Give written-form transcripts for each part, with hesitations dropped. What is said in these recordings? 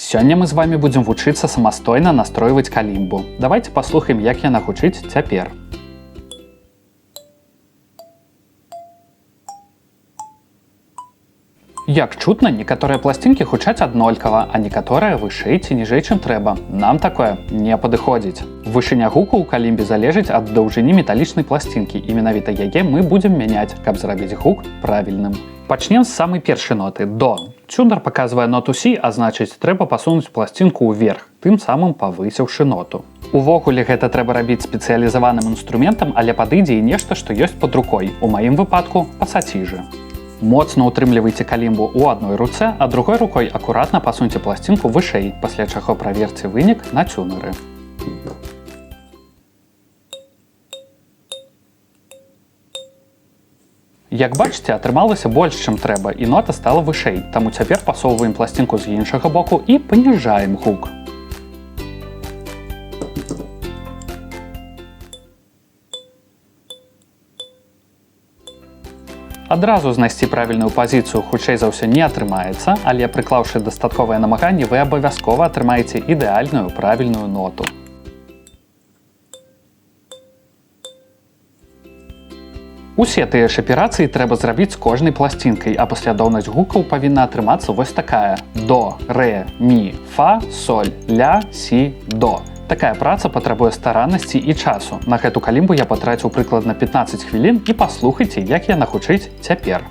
Сёння мы з вами будзем вучыцца самастойна настройваць калімбу. Давайте паслухаем, як яна гучыць цяпер. Як чутна, некаторыя пласцінкі гучаць аднолькава, а некаторыя вышэй ці ніжэй, чым трэба. Нам такое не падыходзіць. Вышыня гуку ў калімбе залежыць ад даўжыні металічнай пласцінкі, і менавіта яе мы будзем мяняць, каб зрабіць гук правільным. Пачнем з самай першай ноты до. Тюнер паказвае ноту Сі, а значыць, трэба пасунуць пласцінку ўверх, тым самым павысіўшы ноту. Увогуле гэта трэба рабіць спецыялізаваным інструментам, але падыдзе і нешта, што ёсць пад рукой. У маім выпадку пасацижы. Моцна ўтрымлівайце калімбу ў адной руцэ, а другой рукой акуратна пасуньце пласцінку вышэй, пасля чаго праверце вынік на тюнеры. Як бачыце, атрымалася больш, чым трэба, і нота стала вышэй, таму цяпер пасоўваем пласцінку з іншага боку і паніжаем гук. Адразу знайсці правільную пазіцыю хутчэй за ўсё не атрымаецца, але прыклаўшы дастатковае намаганне, вы абавязкова атрымаеце ідэальную правільную ноту. Усе тыя ж аперацыі трэба зрабіць з кожнай пласцінкай, а паслядоўнасць гукаў павінна атрымацца вось такая: до, рэ, мі, фа, соль, ля, сі, до. Такая праца патрабуе стараннасці і часу. На гэту калімбу я патраціў прыкладна 15 хвілін, і паслухайце, як яна гучыць цяпер.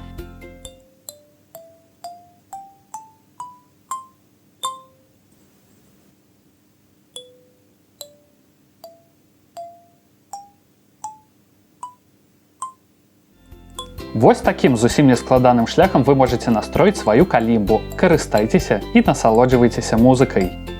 Вось такім зусім нескладаным шляхам вы можаце настроіць сваю калімбу. Карыстайцеся і насалоджвайцеся музыкай.